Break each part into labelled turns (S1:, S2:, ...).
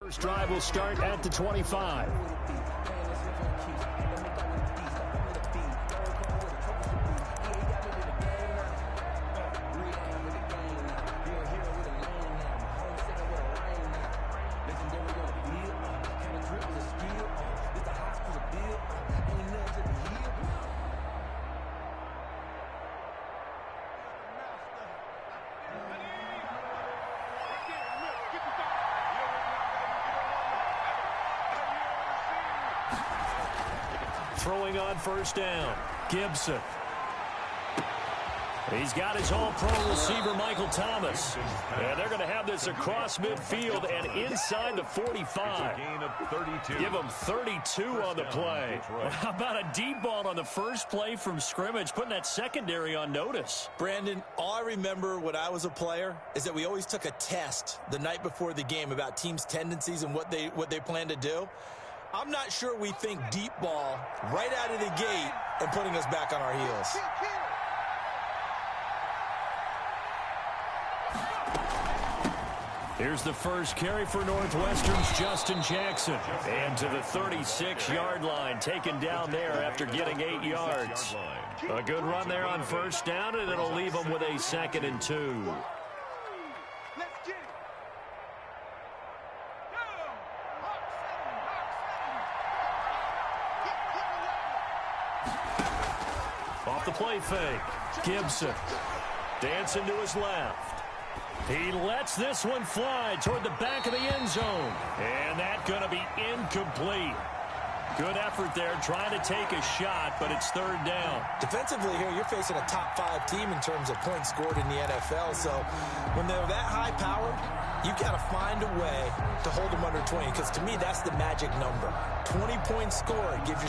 S1: First drive will start at the 25. Throwing on first down, Gibson. He's got his all-pro receiver, Michael Thomas. And they're going to have this across midfield and inside the 45. Give them 32 on the play. Well, how about a deep ball on the first play from scrimmage, putting that secondary on notice?
S2: Brandon, all I remember when I was a player is that we always took a test the night before the game about teams' tendencies and what they plan to do. I'm not sure we think deep ball right out of the gate and putting us back on our heels.
S1: Here's the first carry for Northwestern's Justin Jackson. And to the 36-yard line, taken down there after getting 8 yards. A good run there on first down, and it'll leave them with a 2nd and 2. Off the play fake, Gibson dancing to his left. He lets this one fly toward the back of the end zone. And that's going to be incomplete. Good effort there trying to take a shot, but it's 3rd down.
S2: Defensively here, you're facing a top-5 team in terms of points scored in the NFL. So when they're that high-powered, you've got to find a way to hold them under 20, because to me, that's the magic number. 20 points scored, you give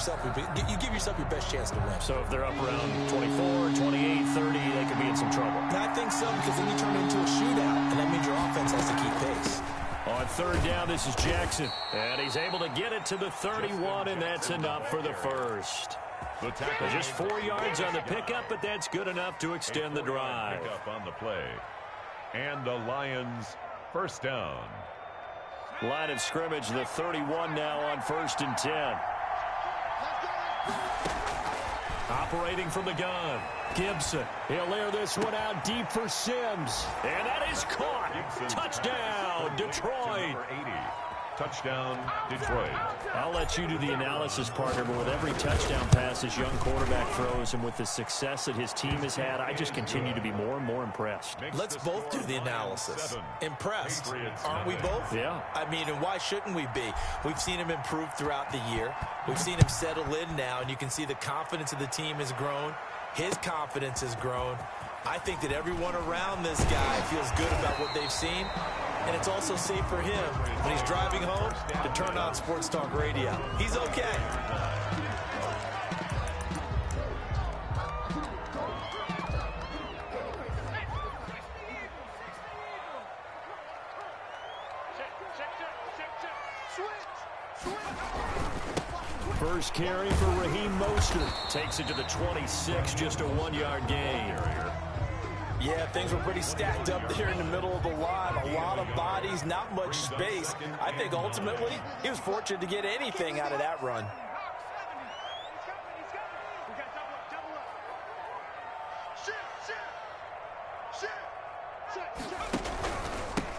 S2: yourself your best chance to win.
S1: So if they're up around 24, 28, 30, they could be in some trouble.
S2: I think so, because then you turn it into a shootout, and that means your offense has to keep pace.
S1: On 3rd down, this is Jackson. And he's able to get it to the 31, and that's enough for the first. Just 4 yards on the pickup, but that's good enough to extend the drive.
S3: Pickup on the play. And the Lions first down.
S1: Line of scrimmage, the 31 now on 1st and 10. Operating from the gun, Gibson. He'll air this one out deep for Sims. And that is caught. Gibson. Touchdown, Detroit.
S3: Touchdown, Detroit.
S1: I'll let you do the analysis, partner, but with every touchdown pass this young quarterback throws and with the success that his team has had, I just continue to be more and more impressed.
S2: Let's both do the analysis. Impressed, aren't we both?
S1: Yeah.
S2: I mean, and why shouldn't we be? We've seen him improve throughout the year. We've seen him settle in now, and you can see the confidence of the team has grown. His confidence has grown. I think that everyone around this guy feels good about what they've seen. And it's also safe for him when he's driving home to turn on Sports Talk Radio. He's okay.
S1: First carry for Raheem Mostert. Takes it to the 26, just a 1-yard gain.
S2: Yeah, things were pretty stacked up there in the middle of the line. A lot of bodies, not much space. I think ultimately he was fortunate to get anything out of that run.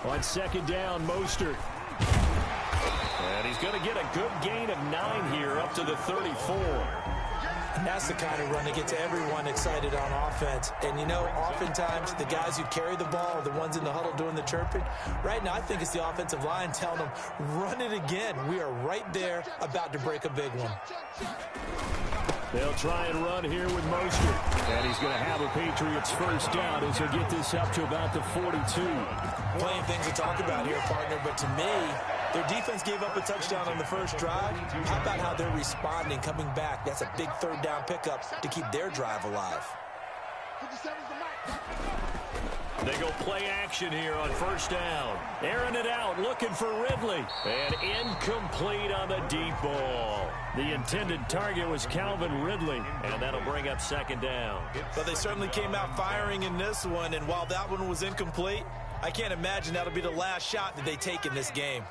S1: On 2nd down, Mostert. And he's going to get a good gain of 9 here up to the 34.
S2: And that's the kind of run that gets everyone excited on offense. And, you know, oftentimes the guys who carry the ball are the ones in the huddle doing the chirping. Right now, I think it's the offensive line telling them, run it again. We are right there about to break a big one.
S1: They'll try and run here with Mostert. And he's going to have a Patriots first down as he'll get this up to about the 42.
S2: Plenty of things to talk about here, partner, but to me, their defense gave up a touchdown on the first drive. How about how they're responding, coming back? That's a big 3rd down pickup to keep their drive alive.
S1: They go play action here on first down. Airing it out, looking for Ridley. And incomplete on the deep ball. The intended target was Calvin Ridley, and that'll bring up 2nd down.
S2: But they certainly came out firing in this one, and while that one was incomplete, I can't imagine that'll be the last shot that they take in this game.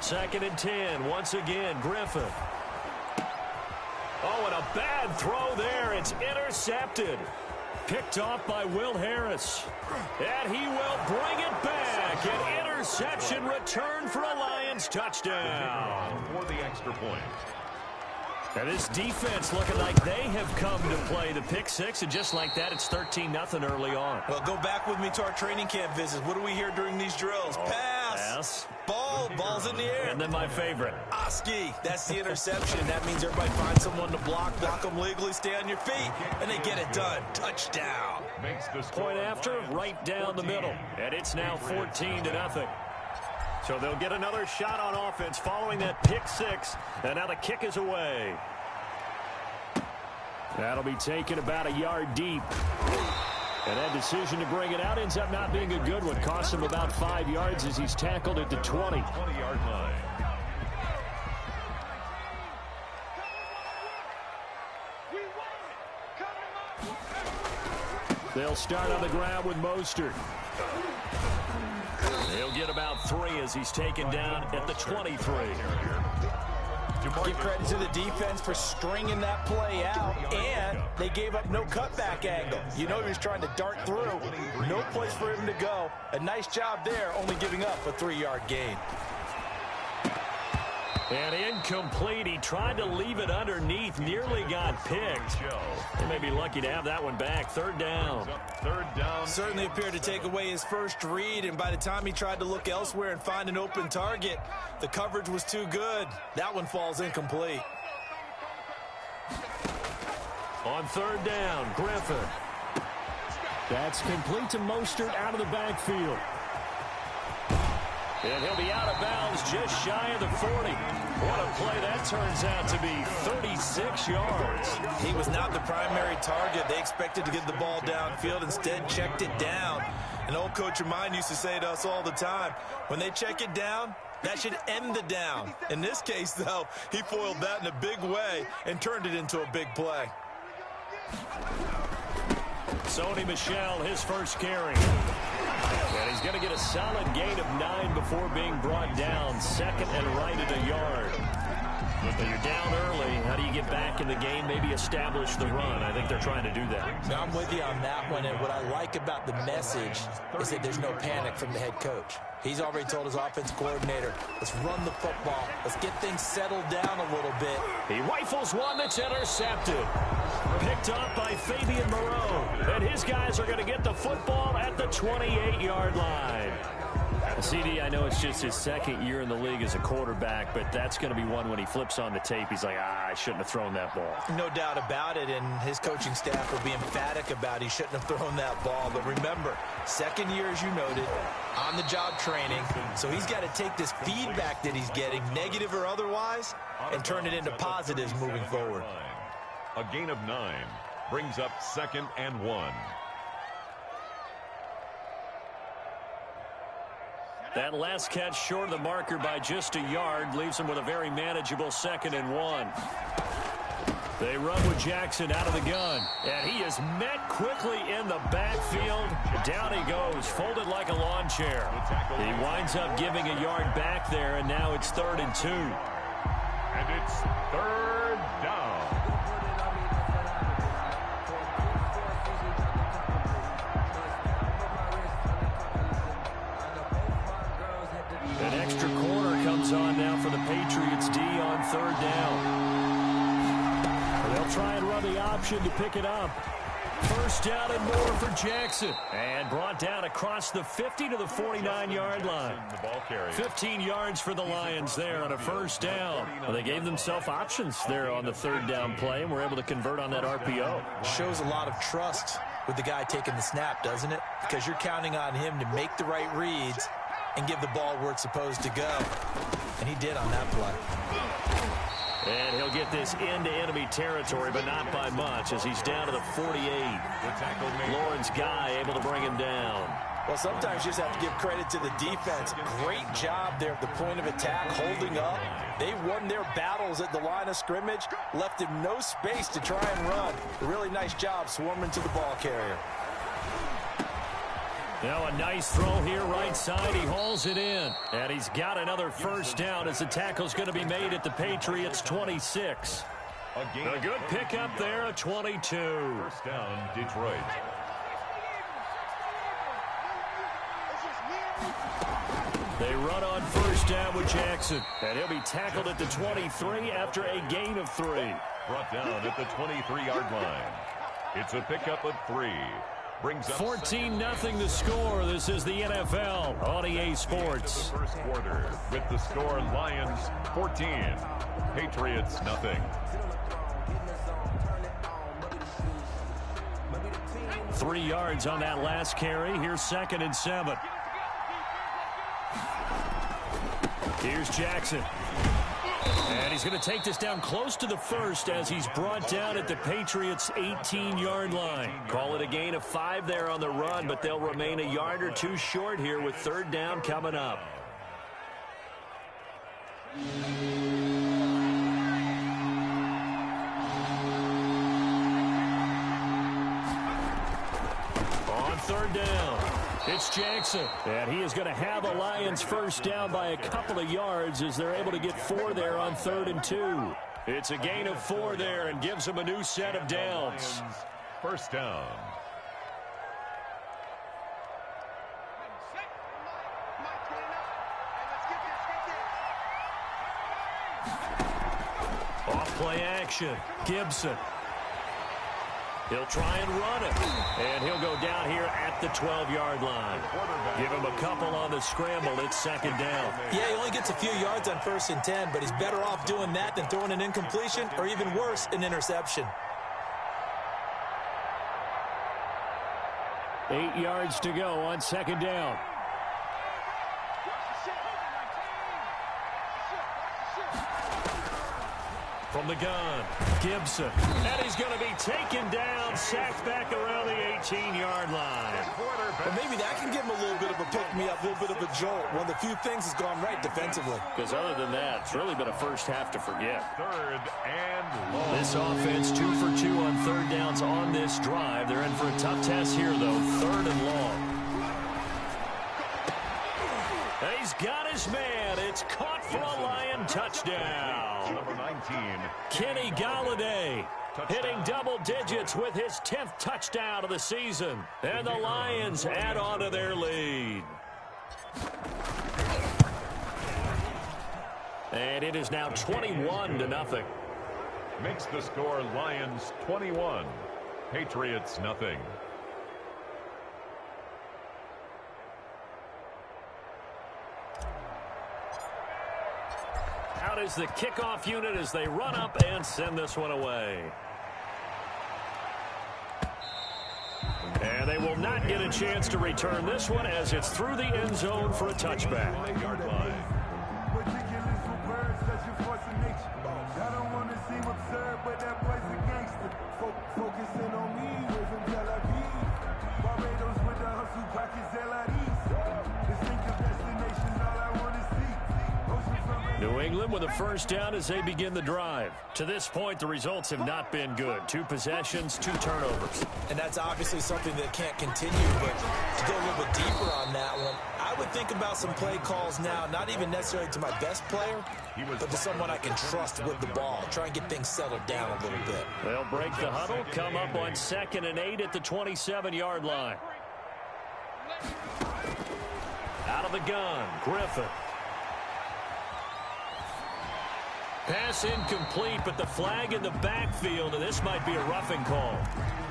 S1: Second and 10. Once again, Griffin. Oh, and a bad throw there. It's intercepted. Picked off by Will Harris. And he will bring it back. An interception return for a Lions touchdown.
S3: For the extra point.
S1: And this defense looking like they have come to play the pick six, and just like that, it's 13-0 early on.
S2: Well, go back with me to our training camp visits. What do we hear during these drills? Pass. Ball's in the air.
S1: And then my favorite.
S2: Oski, that's the interception. That means everybody finds someone to block them legally, stay on your feet, and they get it done. Touchdown.
S1: Point after, right down the middle. And it's now 14-0. So they'll get another shot on offense following that pick six. And now the kick is away. That'll be taken about a yard deep. And that decision to bring it out ends up not being a good one. Costs him about 5 yards as he's tackled at the 20.
S3: 20-yard line.
S1: They'll start on the ground with Mostert. He'll get about 3 as he's taken down at the 23.
S2: Give credit to the defense for stringing that play out, and they gave up no cutback angle. You know he was trying to dart through. No place for him to go. A nice job there, only giving up a 3-yard gain.
S1: And incomplete. He tried to leave it underneath. Nearly got picked. They may be lucky to have that one back. Third down.
S2: Certainly appeared to take away his first read, and by the time he tried to look elsewhere and find an open target, the coverage was too good. That one falls incomplete.
S1: On third down, Griffin. That's complete to Mostert out of the backfield. And he'll be out of bounds just shy of the 40. What a play that turns out to be, 36 yards.
S2: He was not the primary target. They expected to get the ball downfield, instead checked it down. An old coach of mine used to say to us all the time, when they check it down, that should end the down. In this case, though, he foiled that in a big way and turned it into a big play.
S1: Sony Michel, his first carry. And he's going to get a solid gain of 9 before being brought down. Second and right at a yard. But you're down early. How do you get back in the game? Maybe establish the run. I think they're trying to do that.
S2: Now, I'm with you on that one. And what I like about the message is that there's no panic from the head coach. He's already told his offensive coordinator, let's run the football. Let's get things settled down a little bit.
S1: He rifles one that's intercepted. Picked up by Fabian Moreau. And his guys are going to get the football at the 28-yard line. CD, I know it's just his second year in the league as a quarterback, but that's going to be one when he flips on the tape. He's like, I shouldn't have thrown that ball.
S2: No doubt about it, and his coaching staff will be emphatic about he shouldn't have thrown that ball. But remember, second year, as you noted, on-the-job training, so he's got to take this feedback that he's getting, negative or otherwise, and turn it into positives moving forward.
S3: A gain of 9 brings up 2nd and 1.
S1: That last catch short of the marker by just a yard leaves him with a very manageable 2nd and 1. They run with Jackson out of the gun, and he is met quickly in the backfield. Down he goes, folded like a lawn chair. He winds up giving a yard back there, and now it's 3rd and 2.
S3: And it's 3rd down.
S1: An extra corner comes on now for the Patriots D on 3rd down. They'll try and run the option to pick it up. First down and more for Jackson. And brought down across the 50 to the 49-yard line. 15 yards for the Lions there on a first down. Well, they gave themselves options there on the 3rd down play and were able to convert on that RPO.
S2: Shows a lot of trust with the guy taking the snap, doesn't it? Because you're counting on him to make the right reads and give the ball where it's supposed to go. And he did on that play.
S1: And he'll get this into enemy territory, but not by much, as he's down to the 48. Lawrence Guy able to bring him down.
S2: Well, sometimes you just have to give credit to the defense. Great job there at the point of attack, holding up. They won their battles at the line of scrimmage, left him no space to try and run. A really nice job swarming to the ball carrier.
S1: Now a nice throw here right side. He hauls it in. And he's got another first down as the tackle's going to be made at the Patriots' 26. A good pickup there, a 22.
S3: First down, Detroit.
S1: They run on first down with Jackson. And he'll be tackled at the 23 after a gain of 3.
S3: Brought down at the 23-yard line. It's a pickup of 3. Brings up
S1: 14-0 the score. This is the NFL on EA Sports.
S3: The first quarter with the score Lions 14, Patriots nothing.
S1: 3 yards on that last carry. Here's 2nd and 7. Here's Jackson. And he's going to take this down close to the first as he's brought down at the Patriots' 18-yard line. Call it a gain of 5 there on the run, but they'll remain a yard or 2 short here with 3rd down coming up. On 3rd down, it's Jackson. And he is going to have a Lions first down by a couple of yards as they're able to get 4 there on 3rd and 2. It's a gain of 4 there and gives them a new set of downs.
S3: First down.
S1: Off play action. Gibson. He'll try and run it. And he'll go down here at the 12-yard line. Give him a couple on the scramble. It's 2nd down.
S2: Yeah, he only gets a few yards on 1st and 10, but he's better off doing that than throwing an incompletion or even worse, an interception.
S1: 8 yards to go on 2nd down. From the gun, Gibson. And he's going to be taken down, sacked back around the 18-yard line.
S2: But maybe that can give him a little bit of a pick-me-up, a little bit of a jolt. One of the few things has gone right defensively.
S1: Because other than that, it's really been a first half to forget.
S3: 3rd and long.
S1: This offense 2 for 2 on 3rd downs on this drive. They're in for a tough test here, though. 3rd and long. He's got his man. It's caught for a Lion touchdown.
S3: Number 19.
S1: Kenny Golladay hitting double digits with his 10th touchdown of the season. And the Lions add on to their lead. And it is now 21-0.
S3: Makes the score Lions 21, Patriots nothing.
S1: Out is the kickoff unit as they run up and send this one away. And they will not get a chance to return this one as it's through the end zone for a touchback. New England with a first down as they begin the drive. To this point, the results have not been good. 2 possessions, 2 turnovers.
S2: And that's obviously something that can't continue, but to go a little bit deeper on that one, I would think about some play calls now, not even necessarily to my best player, but to someone I can trust with the ball. Try and get things settled down a little bit.
S1: They'll break the huddle, come up on 2nd and 8 at the 27-yard line. Out of the gun, Griffin. Pass incomplete, but the flag in the backfield, and this might be a roughing call.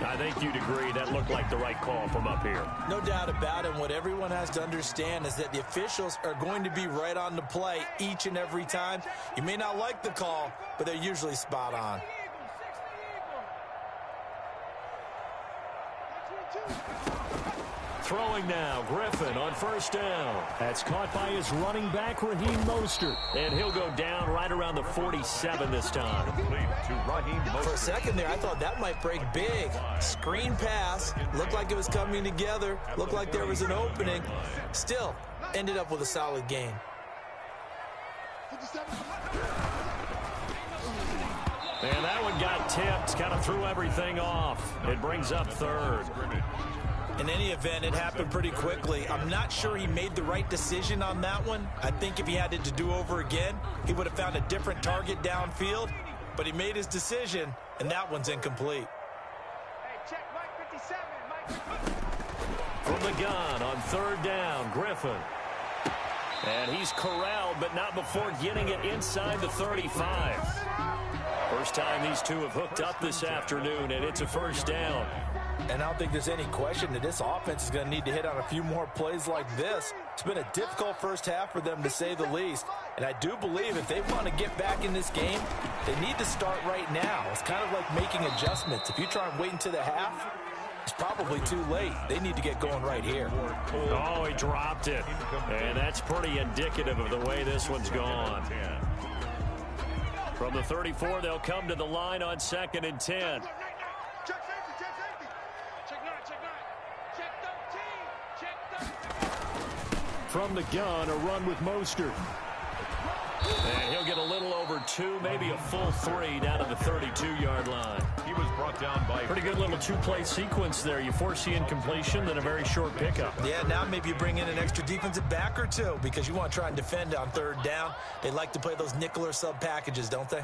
S1: I think you'd agree that looked like the right call from up here.
S2: No doubt about it. What everyone has to understand is that the officials are going to be right on the play each and every time. You may not like the call, but they're usually spot on.
S1: Throwing now, Griffin on first down. That's caught by his running back, Raheem Mostert. And he'll go down right around the 47 this time.
S2: For a second there, I thought that might break big. Screen pass. Looked like it was coming together. Looked like there was an opening. Still, ended up with a solid gain.
S1: And that one got tipped. Kind of threw everything off. It brings up 3rd.
S2: In any event, it happened pretty quickly. I'm not sure he made the right decision on that one. I think if he had it to do over again, he would have found a different target downfield. But he made his decision, and that one's incomplete.
S1: From the gun on 3rd down, Griffin. And he's corralled, but not before getting it inside the 35. First time these two have hooked up this afternoon, and it's a 1st down.
S2: And I don't think there's any question that this offense is going to need to hit on a few more plays like this. It's been a difficult first half for them, to say the least. And I do believe if they want to get back in this game, they need to start right now. It's kind of like making adjustments. If you try and wait until the half, it's probably too late. They need to get going right here.
S1: Oh, he dropped it. And that's pretty indicative of the way this one's gone. From the 34, they'll come to the line on 2nd and 10. From the gun, a run with Mostert. And he'll get a little over 2, maybe a full 3 down to the 32-yard line.
S3: He was brought down by...
S1: Pretty good little 2-play sequence there. You force the incompletion, then a very short pickup.
S2: Yeah, now maybe you bring in an extra defensive back or two because you want to try and defend on 3rd down. They like to play those nickel or sub packages, don't they?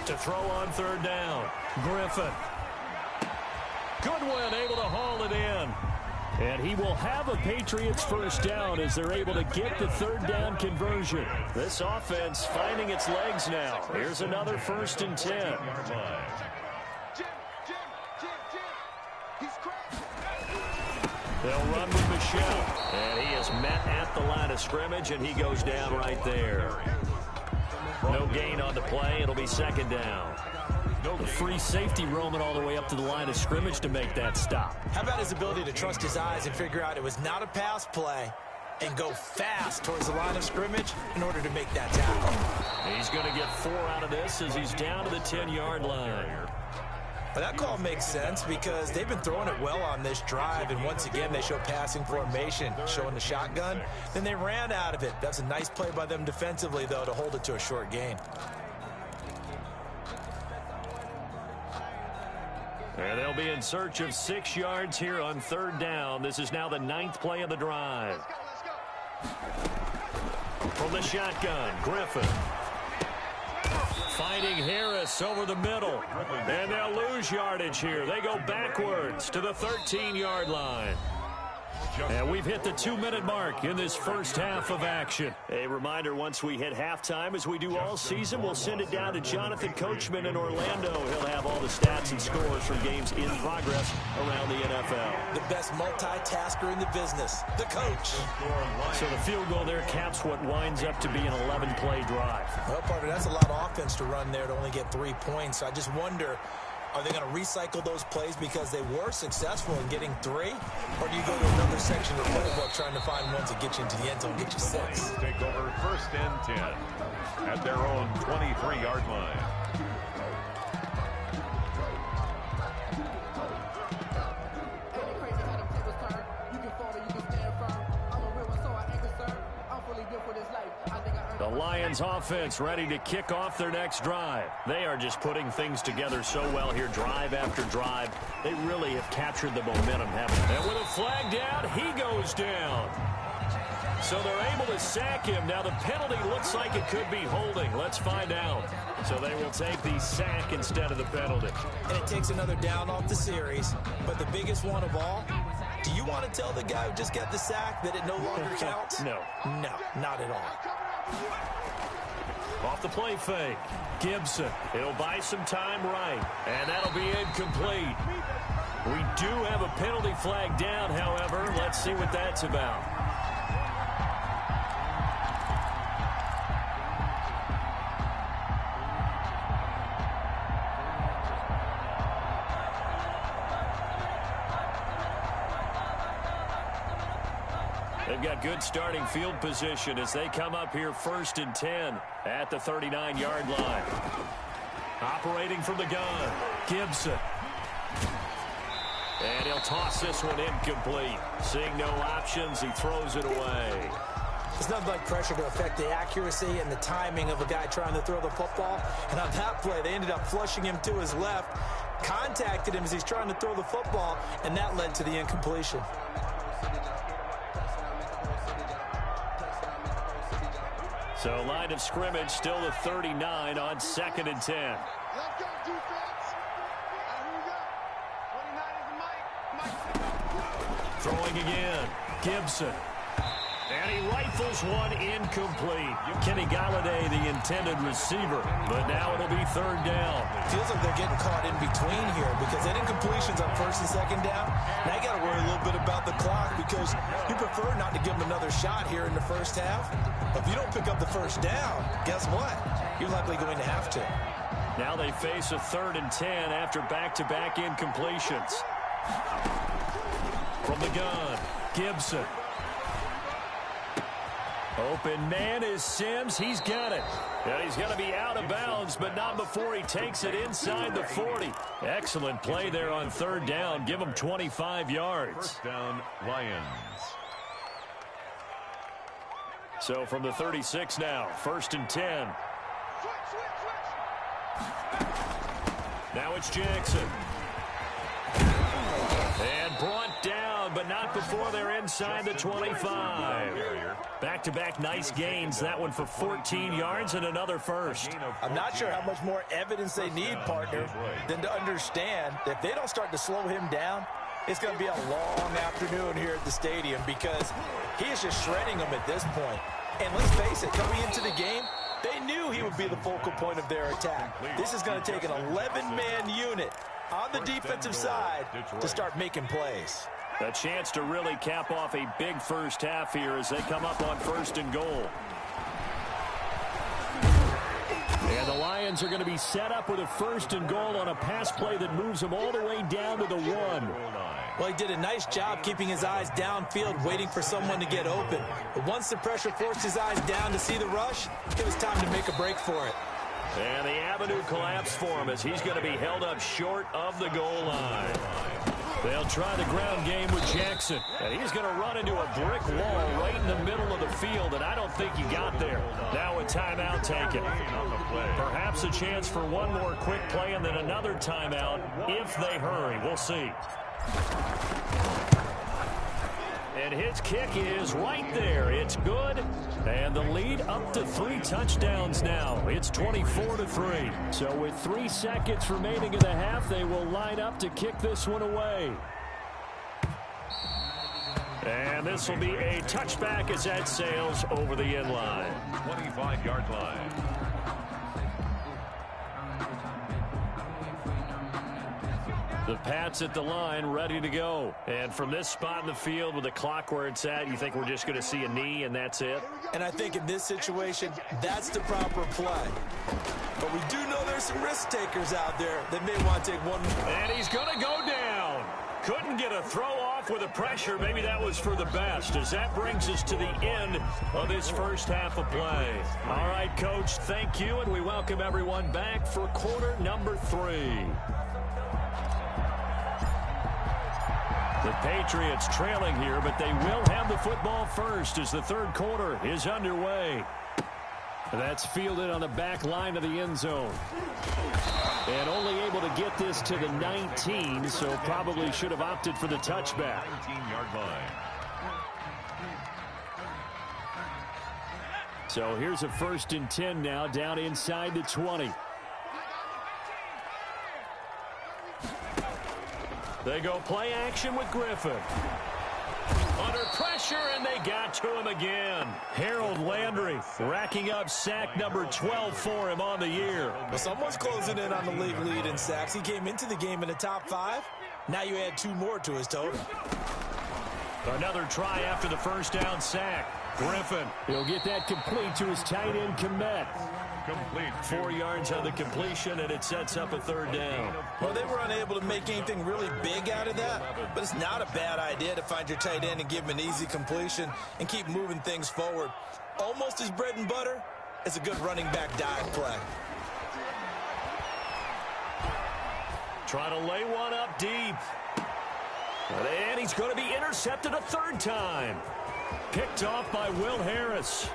S1: To throw on 3rd down, Griffin. Goodwin able to haul it in. And he will have a Patriots 1st down as they're able to get the 3rd down conversion. This offense finding its legs now. Here's another 1st and 10. They'll run with Michelle. And he is met at the line of scrimmage, and he goes down right there. No gain on the play. It'll be 2nd down. The free safety roaming all the way up to the line of scrimmage to make that stop.
S2: How about his ability to trust his eyes and figure out it was not a pass play and go fast towards the line of scrimmage in order to make that tackle?
S1: He's going to get 4 out of this as he's down to the 10-yard line.
S2: Well, that call makes sense because they've been throwing it well on this drive, and once again they show passing formation, showing the shotgun. Then they ran out of it. That's a nice play by them defensively, though, to hold it to a short gain.
S1: And they'll be in search of 6 yards here on 3rd down. This is now the 9th play of the drive. From the shotgun, Griffin. Fighting Harris over the middle. And they'll lose yardage here. They go backwards to the 13-yard line. And we've hit the 2-minute mark in this first half of action. A reminder, once we hit halftime, as we do all season, we'll send it down to Jonathan Coachman in Orlando. He'll have all the stats and scores from games in progress around the NFL.
S2: The best multitasker in the business, the coach.
S1: So the field goal there caps what winds up to be an 11-play drive.
S2: Well, partner, that's a lot of offense to run there to only get 3 points. So I just wonder, are they going to recycle those plays because they were successful in getting 3? Or do you go to another section of the playbook trying to find ones that get you into the end zone and get you 6?
S3: Take over 1st and 10 at their own 23-yard line.
S1: The Lions offense ready to kick off their next drive. They are just putting things together so well here, drive after drive. They really have captured the momentum, haven't they? And with a flag down, he goes down. So they're able to sack him. Now the penalty looks like it could be holding. Let's find out. So they will take the sack instead of the penalty.
S2: And it takes another down off the series. But the biggest one of all, do you want to tell the guy who just got the sack that it no longer counts?
S1: No.
S2: No, not at all.
S1: Off the play fake, Gibson. It'll buy some time right, and that'll be incomplete. We do have a penalty flag down, however. Let's see what that's about. They've got good starting field position as they come up here 1st and 10 at the 39-yard line. Operating from the gun, Gibson. And he'll toss this one incomplete. Seeing no options, he throws it away.
S2: It's nothing like pressure to affect the accuracy and the timing of a guy trying to throw the football. And on that play, they ended up flushing him to his left, contacted him as he's trying to throw the football, and that led to the incompletion.
S1: So line of scrimmage still the 39 on 2nd and 10.
S4: Let's go, defense. Here we go. 29 is Mike.
S1: Throwing again. Gibson. And he rifles one incomplete. Kenny Galladay, the intended receiver. But now it'll be 3rd down.
S2: Feels like they're getting caught in between here because that incompletion's on 1st and 2nd down. Now you got to worry a little bit about the clock because you prefer not to give them another shot here in the first half. If you don't pick up the 1st down, guess what? You're likely going to have to.
S1: Now they face a 3rd and 10 after back-to-back incompletions. From the gun, Gibson. Open man is Sims. He's got it. And he's going to be out of bounds, but not before he takes it inside the 40. Excellent play there on 3rd down. Give him 25 yards.
S3: 1st down, Lions.
S1: So from the 36 now, 1st and 10. Now it's Jackson. And brought down, but not before they're inside the 25. Back-to-back nice gains. That one for 14 yards and another first.
S2: I'm not sure how much more evidence they need, partner, than to understand that if they don't start to slow him down, it's going to be a long afternoon here at the stadium because he is just shredding them at this point. And let's face it, coming into the game, they knew he would be the focal point of their attack. This is going to take an 11-man unit on the defensive side to start making plays.
S1: A chance to really cap off a big first half here as they come up on 1st and goal. And the Lions are going to be set up with a 1st and goal on a pass play that moves them all the way down to the 1.
S2: Well, he did a nice job keeping his eyes downfield, waiting for someone to get open. But once the pressure forced his eyes down to see the rush, it was time to make a break for it.
S1: And the avenue collapsed for him as he's going to be held up short of the goal line. They'll try the ground game with Jackson. And he's going to run into a brick wall right in the middle of the field, and I don't think he got there. Now a timeout taken. Perhaps a chance for one more quick play and then another timeout if they hurry. We'll see. And his kick is right there. It's good. And the lead up to 3 touchdowns now. It's 24-3. So with 3 seconds remaining in the half, they will line up to kick this one away. And this will be a touchback as that sails over the end line.
S3: 25-yard line.
S1: The Pats at the line, ready to go. And from this spot in the field with the clock where it's at, you think we're just going to see a knee and that's it?
S2: And I think in this situation, that's the proper play. But we do know there's some risk takers out there that may want to take one.
S1: And he's going to go down. Couldn't get a throw off with the pressure. Maybe that was for the best, as that brings us to the end of this first half of play. All right, Coach, thank you, and we welcome everyone back for quarter number 3. The Patriots trailing here, but they will have the football first as the 3rd quarter is underway. That's fielded on the back line of the end zone. And only able to get this to the 19, so probably should have opted for the touchback.
S3: 19-yard line.
S1: So here's a 1st and 10 now, down inside the 20. They go play action with Griffin. Under pressure, and they got to him again. Harold Landry racking up sack number 12 for him on the year.
S2: Well, someone's closing in on the league lead in sacks. He came into the game in the top 5. Now you add 2 more to his total.
S1: Another try after the 1st down sack. Griffin, he'll get that complete to his tight end Komet.
S3: Complete.
S1: 4 yards on the completion, and it sets up a 3rd down.
S2: Well, they were unable to make anything really big out of that, but it's not a bad idea to find your tight end and give him an easy completion and keep moving things forward. Almost his bread and butter is a good running back dive play.
S1: Trying to lay one up deep. And he's going to be intercepted a 3rd time. Picked off by Will Harris.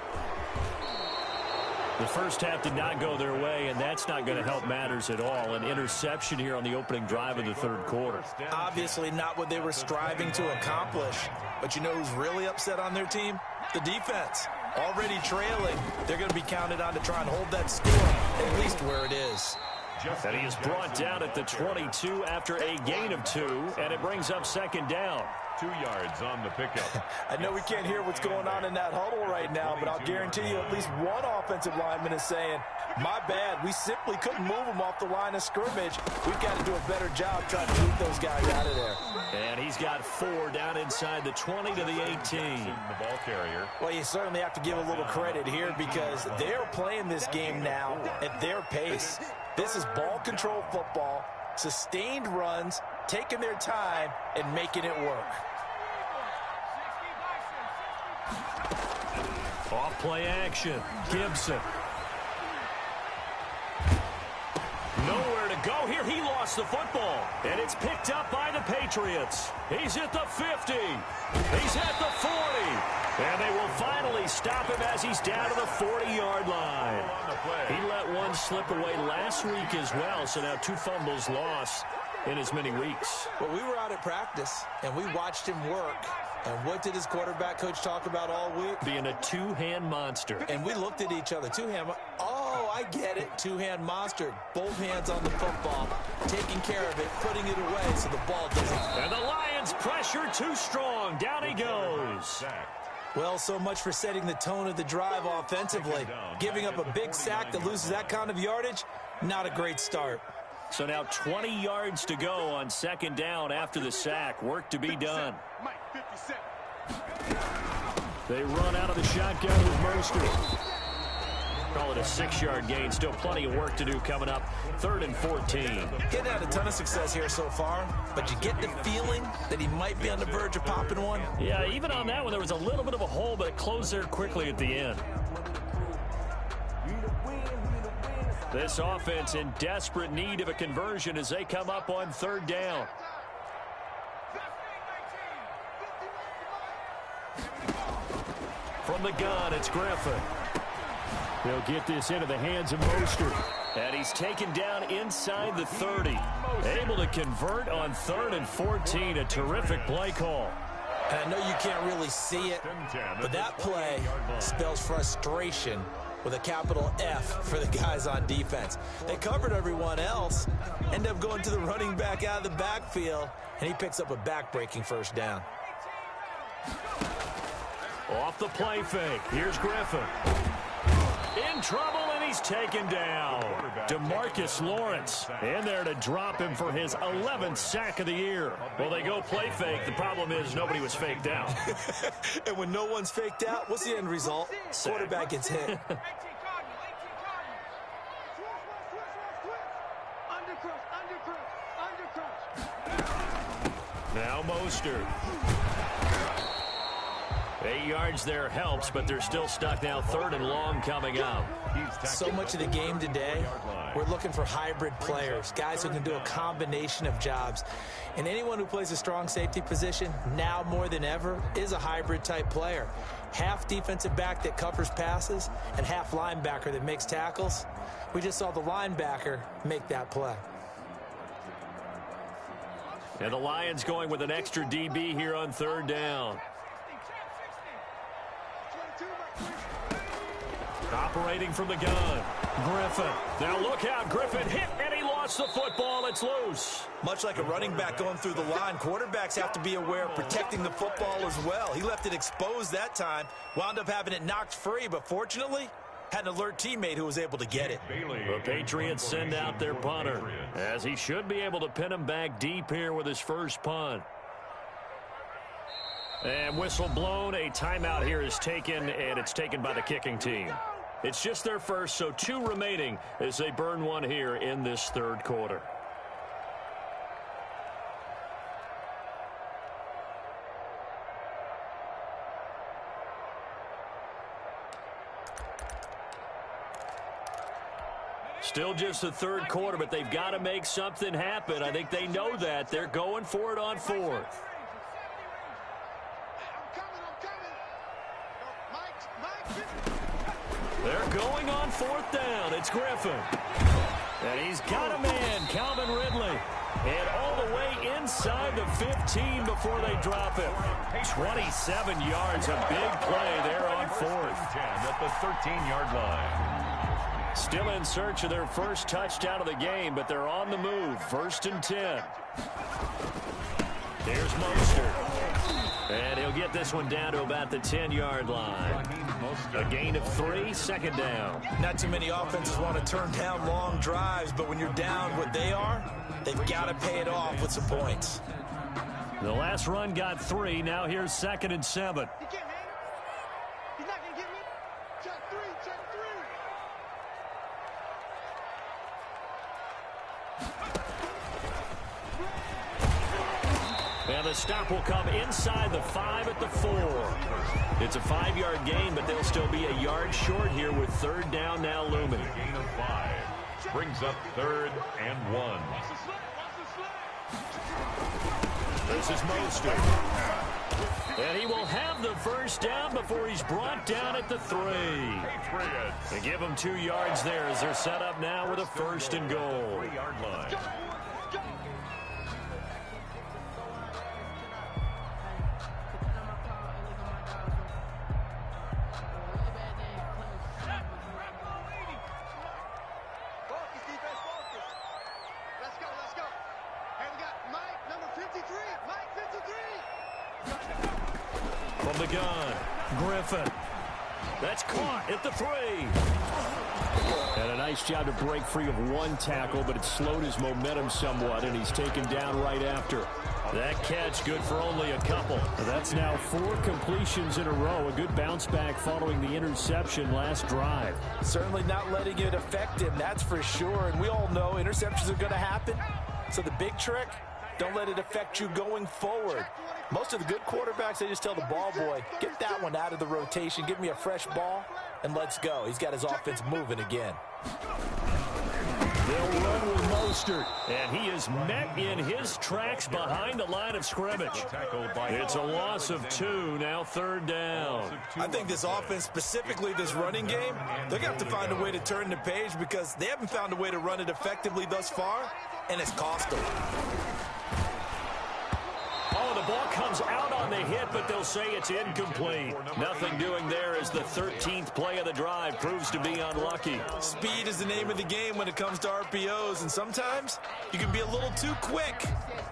S1: The first half did not go their way, and that's not going to help matters at all. An interception here on the opening drive of the third quarter.
S2: Obviously not what they were striving to accomplish. But you know who's really upset on their team? The defense. Already trailing. They're going to be counted on to try and hold that score at least where it is.
S1: And he is brought down at the 22 after a gain of 2, and it brings up second down.
S3: 2 yards on the pickup.
S2: I know we can't hear what's going on in that huddle right now, but I'll guarantee you at least one offensive lineman is saying, my bad, we simply couldn't move them off the line of scrimmage. We've got to do a better job trying to keep those guys out of there.
S1: And he's got 4 down inside the 20 to the 18.
S3: The ball carrier.
S2: Well, you certainly have to give a little credit here because they're playing this game now at their pace. This is ball control football, sustained runs, taking their time, and making it work.
S1: Off play action. Gibson. Nowhere to go here. He lost the football. And it's picked up by the Patriots. He's at the 50. He's at the 40. And they will finally stop him as he's down to the 40-yard line. He let one slip away last week as well, so now 2 fumbles lost in as many weeks.
S2: Well, we were out at practice, and we watched him work. And what did his quarterback coach talk about all week?
S1: Being a two-hand monster.
S2: And we looked at each other. Two-hand. Oh, I get it. Two-hand monster. Both hands on the football, taking care of it, putting it away so the ball doesn't.
S1: And the Lions pressure too strong. Down he goes.
S2: Well, so much for setting the tone of the drive offensively. Giving up a big sack that loses that kind of yardage, not a great start.
S1: So now 20 yards to go on second down after the sack. Work to be done. They run out of the shotgun with Mostert. Call it a 6-yard gain. Still plenty of work to do coming up. 3rd and 14.
S2: Getting had a ton of success here so far, but you get the feeling that he might be on the verge of popping one.
S1: Yeah, even on that one, there was a little bit of a hole, but it closed there quickly at the end. This offense in desperate need of a conversion as they come up on 3rd down. From the gun, it's Griffin. He'll get this into the hands of Mostert. And he's taken down inside the 30. Able to convert on 3rd and 14. A terrific play call.
S2: And I know you can't really see it, but that play spells frustration with a capital F for the guys on defense. They covered everyone else, end up going to the running back out of the backfield, and he picks up a back-breaking first down.
S1: Off the play fake. Here's Griffin. In trouble, and he's taken down. DeMarcus Lawrence in there to drop him for his 11th sack of the year. Well, they go play fake. The problem is nobody was faked out.
S2: And when no one's faked out, what's the end result? Quarterback gets hit.
S1: Now Mostert. 8 yards there helps, but they're still stuck now. 3rd and long coming up.
S2: So much of the game today, we're looking for hybrid players, guys who can do a combination of jobs. And anyone who plays a strong safety position, now more than ever, is a hybrid type player. Half defensive back that covers passes and half linebacker that makes tackles. We just saw the linebacker make that play.
S1: And the Lions going with an extra DB here on 3rd down. Operating from the gun. Griffin. Now look out. Griffin hit, and he lost the football. It's loose.
S2: Much like a running back going through the line, quarterbacks have to be aware of protecting the football as well. He left it exposed that time, wound up having it knocked free, but fortunately, had an alert teammate who was able to get it.
S1: The Patriots send out their punter, as he should be able to pin him back deep here with his first punt. And whistle blown. A timeout here is taken, and it's taken by the kicking team. It's just their first, so 2 remaining as they burn one here in this 3rd quarter. Still just the 3rd quarter, but they've got to make something happen. I think they know that. They're going for it on 4th. They're going on 4th down. It's Griffin. And he's got a man, Calvin Ridley. And all the way inside the 15 before they drop him. 27 yards, a big play there on 4th.
S3: 10 at the 13-yard line.
S1: Still in search of their first touchdown of the game, but they're on the move. 1st and 10. Here's Mostert. And he'll get this one down to about the 10-yard line. A gain of 3, 2nd down.
S2: Not too many offenses want to turn down long drives, but when you're down what they are, they've got to pay it off with some points.
S1: The last run got 3. Now here's 2nd and 7.
S4: He can't hang. He's not going to get me. Check 3, check 3.
S1: And the stop will come inside the 5 at the 4. It's a 5-yard gain, but they'll still be a yard short here with 3rd down now looming.
S3: Gain of 5 brings up 3rd and 1.
S1: This is Mostert. And he will have the 1st down before he's brought down at the 3. They give him 2 yards there as they're set up now with a 1st and goal.
S3: 3-yard line.
S1: From the gun, Griffin. That's caught at the 3. And a nice job to break free of one tackle, but it slowed his momentum somewhat, and he's taken down right after. That catch good for only a couple. That's now 4 completions in a row. A good bounce back following the interception last drive.
S2: Certainly not letting it affect him, that's for sure. And we all know interceptions are going to happen. So the big trick, don't let it affect you going forward. Most of the good quarterbacks, they just tell the ball boy, get that one out of the rotation, give me a fresh ball, and let's go. He's got his offense moving again.
S1: They'll run with Mostert, and he is met in his tracks behind the line of scrimmage. It's a loss of 2, now 3rd down.
S2: I think this offense, specifically this running game, they're going to have to find a way to turn the page because they haven't found a way to run it effectively thus far, and it's cost them.
S1: Oh, the ball comes out on the hit, but they'll say it's incomplete. Nothing doing there as the 13th play of the drive proves to be unlucky.
S2: Speed is the name of the game when it comes to RPOs, and sometimes you can be a little too quick,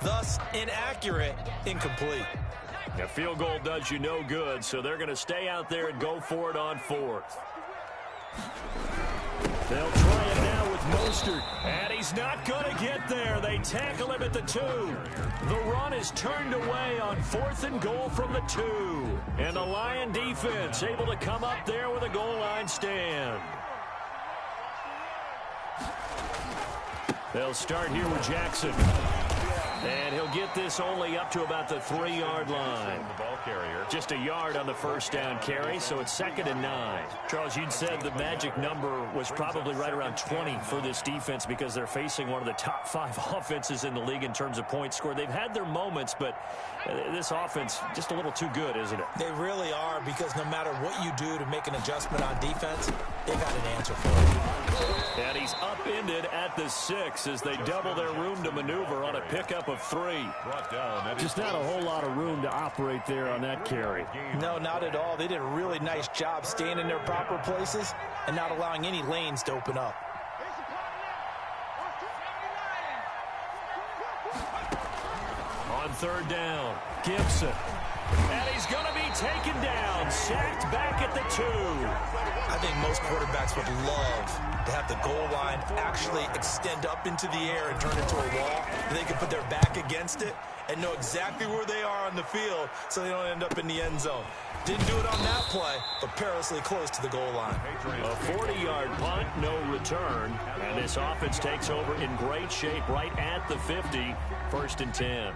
S2: thus inaccurate, incomplete.
S1: A field goal does you no good, so they're going to stay out there and go for it on 4th. They'll try it now with Mostert, and he's not going to get there. They tackle him at the 2. The run is turned away on 4th and goal from the 2. And the Lion defense able to come up there with a goal line stand. They'll start here with Jackson. And he'll get this only up to about the 3-yard line.
S3: The ball carrier.
S1: Just a yard on the 1st down carry, so it's 2nd and 9. Charles, you'd said the magic number was probably right around 20 for this defense because they're facing one of the top 5 offenses in the league in terms of points scored. They've had their moments, but this offense just a little too good, isn't it?
S2: They really are, because no matter what you do to make an adjustment on defense, they've got an answer for it.
S1: And he's upended at the 6 as they double their room to maneuver on a pickup of 3.
S3: Brought down.
S1: Just not a whole lot of room to operate there on that carry.
S2: No, not at all. They did a really nice job staying in their proper places and not allowing any lanes to open up.
S1: On 3rd down, Gibson. And he's going to be taken down, sacked back at the 2.
S2: I think most quarterbacks would love to have the goal line actually extend up into the air and turn into a wall. They can put their back against it and know exactly where they are on the field so they don't end up in the end zone. Didn't do it on that play, but perilously close to the goal line.
S1: A 40-yard punt, no return. And this offense takes over in great shape right at the 50, 1st and 10.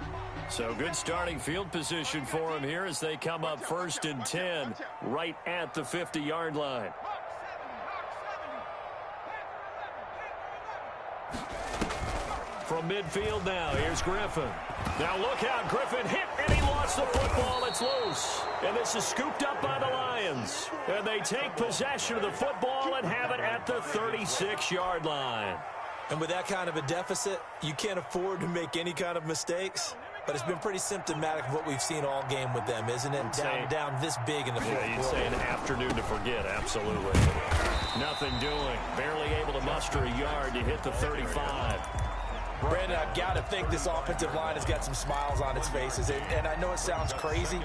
S1: So good starting field position for them here as they come up 1st and 10 right at the 50-yard line. From midfield now, here's Griffin. Now look out, Griffin hit and he lost lost the football. It's loose. And this is scooped up by the Lions. And they take possession of the football and have it at the 36-yard line.
S2: And with that kind of a deficit, you can't afford to make any kind of mistakes. But it's been pretty symptomatic of what we've seen all game with them, isn't it? Down this big in the fourth quarter.
S1: You'd say an afternoon to forget, absolutely. Nothing doing. Barely able to muster a yard to hit the 35.
S2: Brandon, I've got to think this offensive line has got some smiles on its faces. And I know it sounds crazy,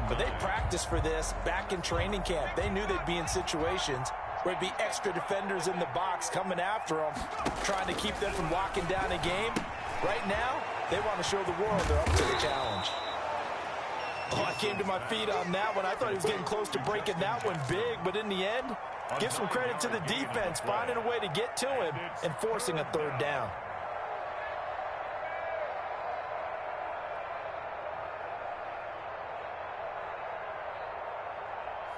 S2: but they practiced for this back in training camp. They knew they'd be in situations where it'd be extra defenders in the box coming after them, trying to keep them from locking down a game. Right now, they want to show the world they're up to the challenge. Oh, I came to my feet on that one. I thought he was getting close to breaking that one big, but in the end, give some credit to the defense, finding a way to get to him and forcing a third down.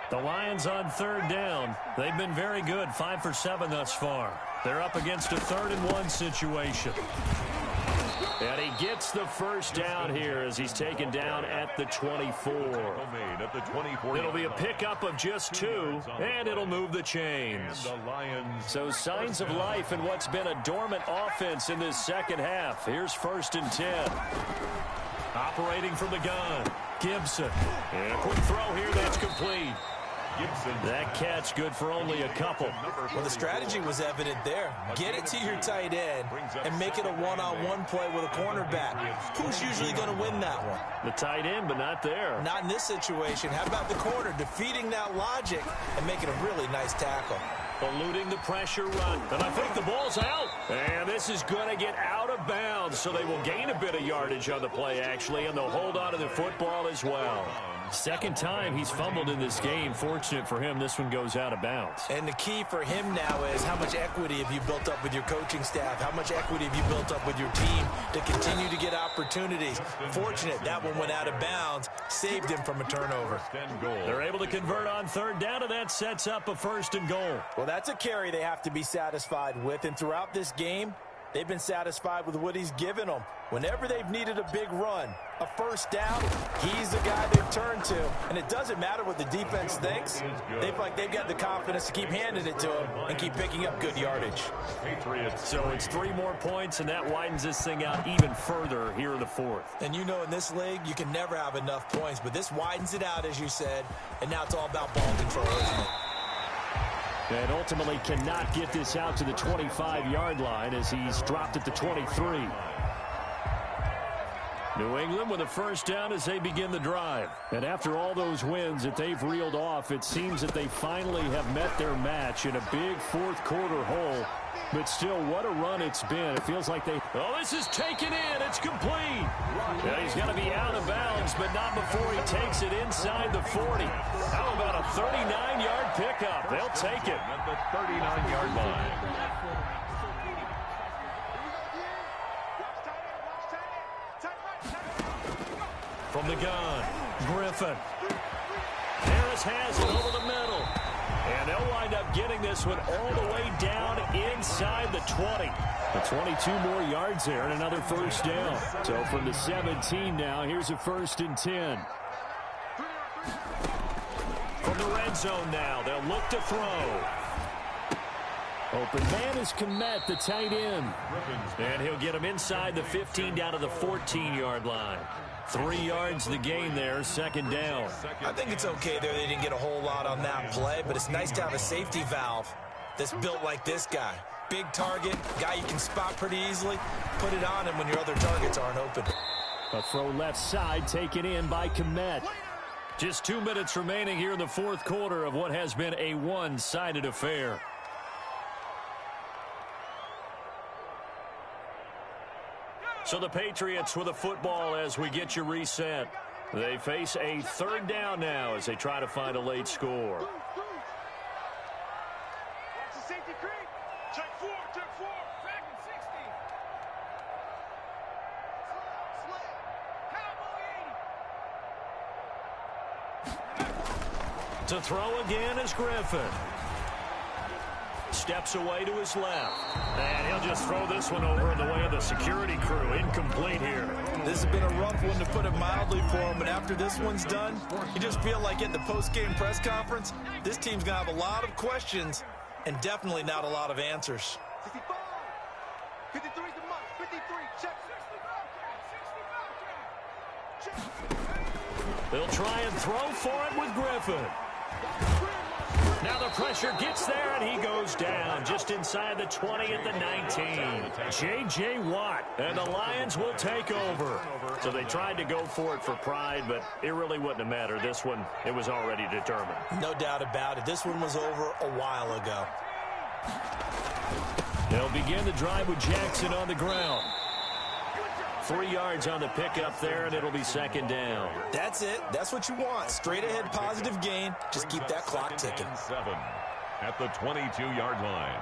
S1: The Lions on third down. They've been very good, 5 for 7 thus far. They're up against a 3rd-and-1 situation. And he gets the first down here as he's taken down at the 24. It'll be a pickup of just 2, and it'll move the chains. So signs of life in what's been a dormant offense in this second half. Here's 1st and 10. Operating from the gun, Gibson. And a quick throw here that's complete. That catch good for only a couple.
S2: Well, the strategy was evident there. Get it to your tight end and make it a one-on-one play with a cornerback. Who's usually going to win that one?
S1: The tight end, but not there.
S2: Not in this situation. How about the corner defeating that logic and making a really nice tackle?
S1: Eluding the pressure run. And I think the ball's out. And this is going to get out of bounds, so they will gain a bit of yardage on the play, actually, and they'll hold on to the football as well. Second time he's fumbled in this game. Fortunate for him, this one goes out of bounds.
S2: And the key for him now is how much equity have you built up with your coaching staff? How much equity have you built up with your team to continue to get opportunities? Fortunate that one went out of bounds, saved him from a turnover.
S1: They're able to convert on third down, and that sets up a 1st and goal.
S2: Well, that's a carry they have to be satisfied with, and throughout this game, they've been satisfied with what he's given them. Whenever they've needed a big run, a first down, he's the guy they've turned to. And it doesn't matter what the defense thinks. They've got the confidence to keep handing it to him and keep picking up good yardage.
S1: So it's 3 more points, and that widens this thing out even further here in the 4th.
S2: And you know in this league, you can never have enough points, but this widens it out, as you said, and now it's all about ball control, isn't it?
S1: And ultimately cannot get this out to the 25-yard line as he's dropped at the 23. New England with a first down as they begin the drive. And after all those wins that they've reeled off, it seems that they finally have met their match in a big fourth-quarter hole. But still, what a run it's been. It feels like they... Oh, this is taken in. It's complete. Yeah, he's going to be out of bounds, but not before he takes it inside the 40. How about a 39-yard pickup? They'll take it.
S3: At the 39-yard line.
S1: From the gun, Griffin. Harris has it over the middle. And they'll wind up getting this one all the way down inside the 20. 22 more yards there and another first down. So from the 17 now, here's a 1st and 10. From the red zone now, they'll look to throw. Open man is Kmet, the tight end. And he'll get him inside the 15 down to the 14-yard line. 3 yards the gain there, 2nd down.
S2: I think it's okay there. They didn't get a whole lot on that play, but it's nice to have a safety valve that's built like this guy. Big target, guy you can spot pretty easily. Put it on him when your other targets aren't open.
S1: A throw left side taken in by Kmet. Just 2 minutes remaining here in the 4th quarter of what has been a one-sided affair. So the Patriots with a football as we get you reset. They face a 3rd down now as they try to find a late score.
S4: Check 4, back in 60.
S1: To throw again is Griffin. Steps away to his left. And he'll just throw this one over in the way of the security crew. Incomplete here.
S2: This has been a rough one, to put it mildly, for him. But after this one's done, you just feel like at the post-game press conference, this team's going to have a lot of questions and definitely not a lot of answers.
S4: 65. 53 is the mark. 53. Check. 65.
S1: They'll try and throw for it with Griffin. Now the pressure gets there, and he goes down just inside the 20 at the 19. J.J. Watt, and the Lions will take over. So they tried to go for it for pride, but it really wouldn't have mattered. This one, it was already determined.
S2: No doubt about it. This one was over a while ago.
S1: They'll begin the drive with Jackson on the ground. 3 yards on the pickup there, and it'll be second down.
S2: That's it. That's what you want. Straight ahead positive gain. Just keep that clock ticking.
S3: 7 at the 22-yard line.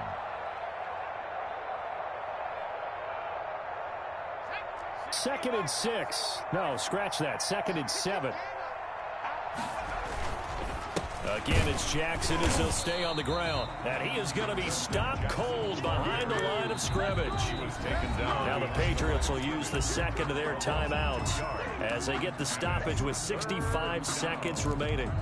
S1: Second and 6. No, scratch that. Second and 7. Again, it's Jackson as he'll stay on the ground. And he is going to be stopped cold behind the line of scrimmage. Now the Patriots will use the second of their timeouts as they get the stoppage with 65 seconds remaining.